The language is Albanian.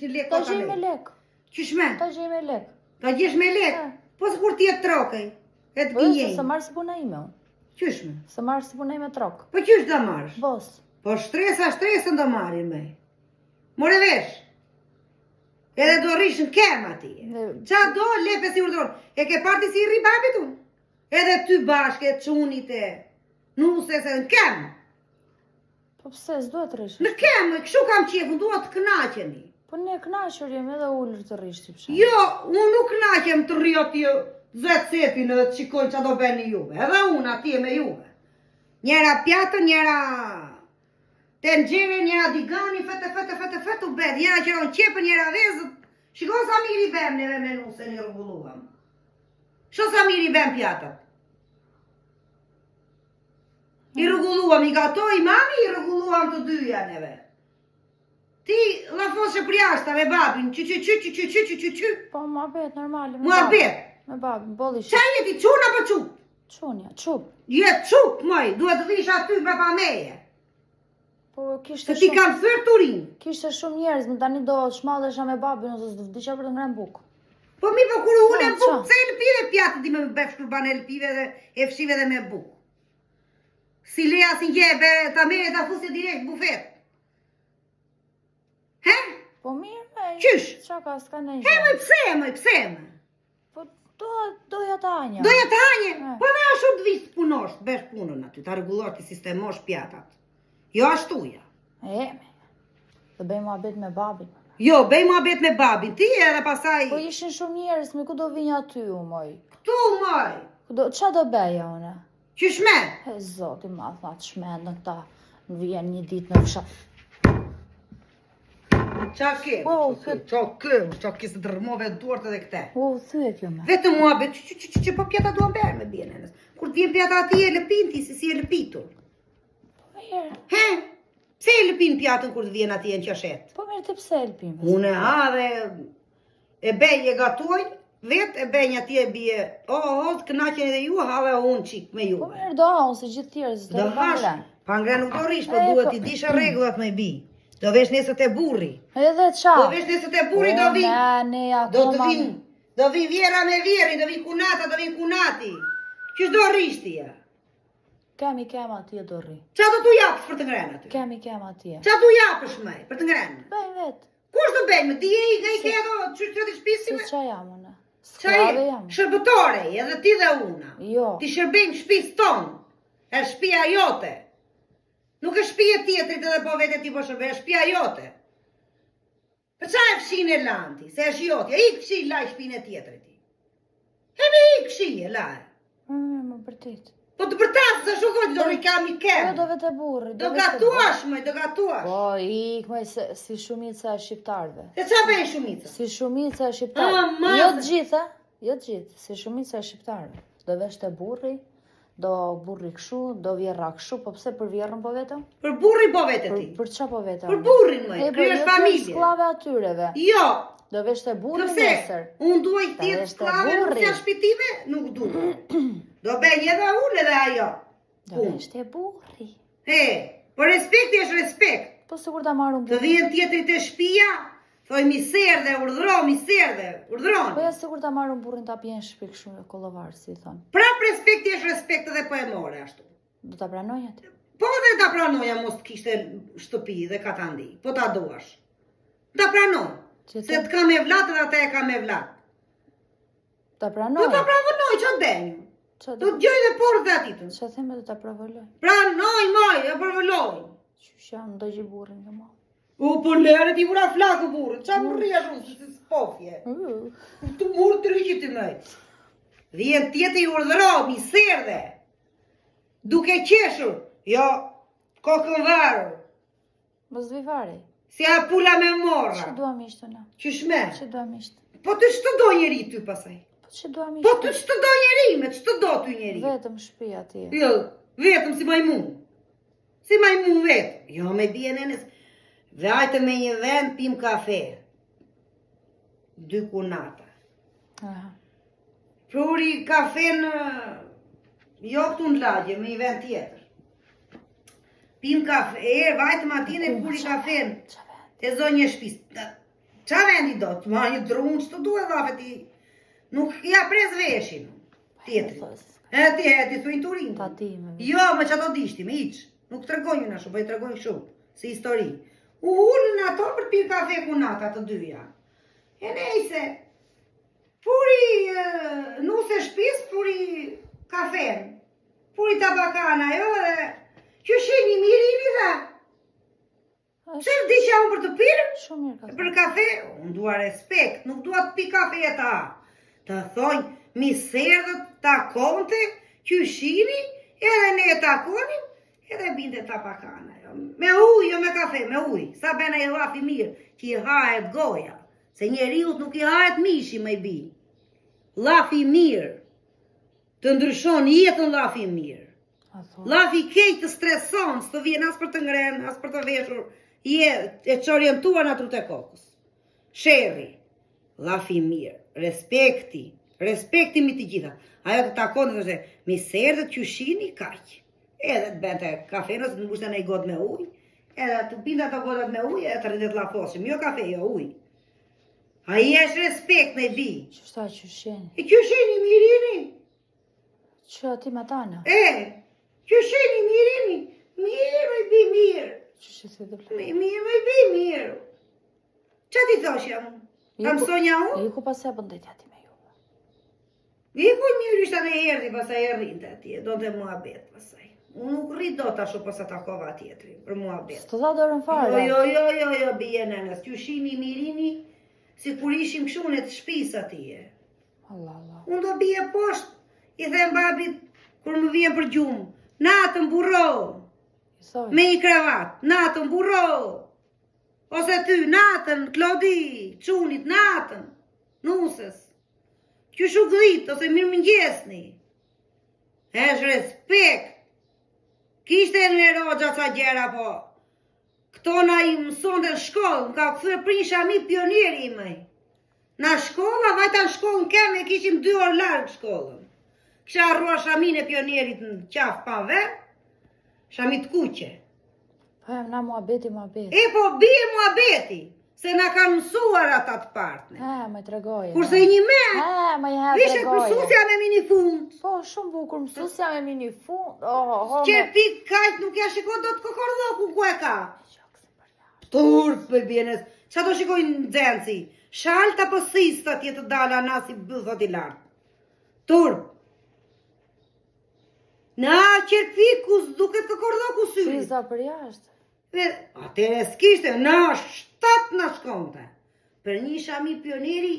një lek. Ta gjej me lek. Qysh me? Ta gjej me lek. Ta gjesh me lek? Po së kur t'jetë trokej. E të gjenjej. Se marrë si puna ime. Qysh me? Se marrë si puna ime trok. Po qysh da marrësh? Bos. Po stresën do marrin me. More vesh. Edhe do rish në kem ati. Qa do lepe si urdron. E ke parti si i rri babit unë? Edhe ty bashke, qunit e nuses e në kem. Po pse, s'duhet rish. Në kem, kështu kam qefën, duhet të knaqeni. Po ne knaqër jem edhe ullër të rish t'i pshem. Jo, unë nuk knaqem të rri ati zet sepin edhe të qikojnë qa do beni juve. Edhe unë ati me juve. Njera pjatën, njera tengjere, njera digani, fete u bed. Njera qeron qepën, njera vezët. Shikon sa miri bem neve menu se një rrugulluam. Shko sa miri bem pjatët. I rrugulluam, i gatoj mami, i rrugulluam të dyja neve. Ti la foshe për jashta me babin, që. Po mua bet, normali. Mua bet. Me babin, bolli Qa jeti, quna për qup? Qunja, qup. Jetë qup, moj, duhet të vish aty me pa meje. Po kishte Se ti kam thërë turin. Kishte shumë njerëz, më tani do shmallesha me babin ose s'do vdisha për të ngrenë bukë. Po mi po kur unë e bukë, se e lëpive pjatë ti me bef shkurban e lëpive dhe e fshive dhe me bukë. Si lea si njebe, ta mere ta fusje direkt bufet. He? Po mirë, me... Qysh? Qa ka, s'ka në He, pse me. Po doja të anja. Doja të anje? Po me ashtu të vishë të punosht, besh punën aty, ta regullosh të sistemosh pjatat. Jo ashtuja. Dhe bëj muhabet me babin. Jo, bëj muhabet me babin, ti edhe pasaj... Po ishin shumë njerëz, me ku do vinja aty u moj? Këtu moj? Qa do beja une? Qysh me? E zoti ma tha të shmendën këta, në vijen një ditë në fshat. Qa ke? Qa ke se dërmove duart edhe këte? Thyë kjo me. Vetë muhabet, që po pjata duan berë me bjenenës. Kur t'vjen pjata ati e lëpin ti, si e lëpitur. He? Pse e lëpin pjatën kur t'vjen ati e në qashet? Po mirë të pse e lëpin? Unë e ha dhe e bej e gatuaj, vetë e bej një ati e bje, të knaqen edhe ju, ha dhe unë qik me ju. Po mirë do ha, unë se gjithë tjerës të pangren. Pangren nuk do rish, po duhet i disha regullat me bi. Do vesh nesët e burri. Edhe qa? Do vesh nesët e burri, do vin. Do vin vjera me vjeri, do vin kunata, do vin kunati. Qysh do rishti ja? Kemi atje do rri. Qa do t'u japësh për të ngrenë aty? Kemi atje. Qa t'u japësh me, për të ngrenë? Bëj vetë. Kush do bëjmë? Ti e i nga i ke ato, qysh të shpisime? Se qa jam une? Sklave jam. Shërbëtore, edhe ti dhe una. Jo. Ti shërbim shpis tonë. E shpia jote. Nuk e shpia tjetrit edhe po vete ti po shërbim, e shpia jote. Për qa e fshin e lanti? Se është jotja, i këshi laj shpin e tjetrit. Hebe i këshi e laj. Më përtit. Po të përtasë, se shu thot, do rikam i kemë. Do vete burri. Do gatuash, mëj, do gatuash. Po, mëj, si shumica e shqiptarve. Se qa bëj shumica? Si shumica e shqiptarve. Jo të gjitha, si shumica e shqiptarve. Do veshte burri, do burri këshu, do vjerra këshu, po pse për vjerrën po vetëm? Për burri po vete ti. Për qa po vetëm? Për burrin, mëj, kërë është familje. Sklave atyreve. Jo. Do veshte burri nesër. Unë duaj tjetë sklave, nuk se shpitime, nuk duaj. Do bëj edhe unë edhe ajo. Do veshte burri. Po respekti është respekt. Po sigur ta marrë burri. Të vjen tjetrit e shpia, thoj miser dhe urdhron. Po ja sigur ta marrë burrin ta pjen shpik shumë e kollovar, si thonë. Prap respekti është respekt edhe po e more ashtu. Do ta pranoja ti? Po dhe ta pranoja mos të kishte shtëpi dhe katandi. Po ta duash. Ta pranoj. Se të kam e vlat edhe ata e kam e vlat. Ta pranoj? Po ta pranoj, që denjë. Do të gjoj dhe porë dhe atitën. Që theme do ta provoloj? Pranoj, moj, e provoloj. Që jam do gjë burrin dhe ma. Po lere ti vura flakë burrin. Qa më rria shumë, si spofje. Të murë të rriqit të mëj. Vjen tjetë i urdhëro, mi serde. Duke qeshur. Jo, kokën varur. Mos vi vari. Si a pula me morra. Që duam ishtë në? Qyshme? Që duam ishtë? Po të shtë do njeri ty pasaj? Po që duam ishtë? Po të shtë do njeri me, që do ty njeri? Vetëm shpia ti. Jo, vetëm si majmun. Si majmun vetëm. Jo, me bje nënës. Vajtë me një vend, pim kafe. 2 kunata. Pruri kafe në... Jo këtu në lagje, me një vend tjetër. Pim kafe, vajtë matine, pruri kafe në... Te zonjë shpis. Qa vendi do? Të marrë një drunë që të duhet dhafe ti. Nuk ja prez veshin. Tjetri. Ti thuin Turin. Tatime. Jo, me që ato dishti, me iq. Nuk të regojnë në shumë, po i të regojnë shumë. Si histori. U hullën ato për të pirë kafe ku nata të dyja. E nejse, puri nuse shpis, puri kafen. Puri tabakana, jo dhe... Që sheni mirini dhe? Se di që unë për të pirë? Shumë mirë ka. Për kafe, unë dua respekt, nuk dua të pi kafe ta. Të thonjë, miserdët ta konte, qyshini, edhe ne ta konim, edhe binde tabakana. Me ujë, jo me kafe, me ujë. Sa bena i lafi mirë, që i hahet goja. Se njeriut nuk i hahet mishi me i bi. Lafi mirë. Të ndryshon jetën lafi mirë. Lafi kejt të streson, së të vjen as për të ngrenë, as për të veshur, e që orientuar në trut e kokës. Sherri, lafi mirë, respekti mi të gjitha. Ajo të takon të dhe, mi serdët qyshini, kaq. Edhe të bente kafenës, në bushte në i god me uj, edhe të binda të godat me uj, edhe të rritet lafosim, jo kafe, jo uj. A i esh respekt në i bi. Qështa qyshini? E qyshini mirini. Që ati me tana? Qyshini mirini, mirë me i bi mirë. Qyshi si dhe plë? Mirë me i bi mirë. Qa ti thosh jam? Ta mësonja unë? Iku pas e bëndetja ti me juve. Iku njëri ishta në erdi, pasaj e rrinte atje, do të mua bet pasaj. Unë nuk rrit do të asho posa takova tjetri, për mua bet. Së të dha dorën fare? Jo, bije nënës, qyshini mirini, si kur ishim këshunet shpis atje. Allah. Unë do bije poshtë, i them babit, kur më vjen për gjumë, natën burro, me i kravat, natën burro, ose ty, natën, Klodi, qunit, natën, nusës, qyshu glit, ose mirë mëngjesni, esh respekt, kishte në rogja ca gjera po, këto na i mëson të në shkollë, më ka këthyre prisha mi pionieri i mëj, na shkolla, vajta në shkollën keme, kishim 2 orë largë shkollën. Kisha arrua shamin e pionierit në qafë pa ver, shamit kuqe. Po na muabeti. E po bie muabeti, se na kanë mësuar ata të partne. Me tregoje. Kurse një me, me tregoje. vishet mësusja me mini fund. Po, shumë bukur mësusja me mini fund. Qerpik kajt nuk ja shiko do të kokordoku ku e ka. Turp për bjenes, qa do shikojnë në dzenci? Shalta po sista tjetë të dala nasi bëthot i lartë. Turp. Na qerpiku duket kokordoku syri. Friza për jashtë. Atere s'kishte, na 7 na shkonte. Për një shami pioneri,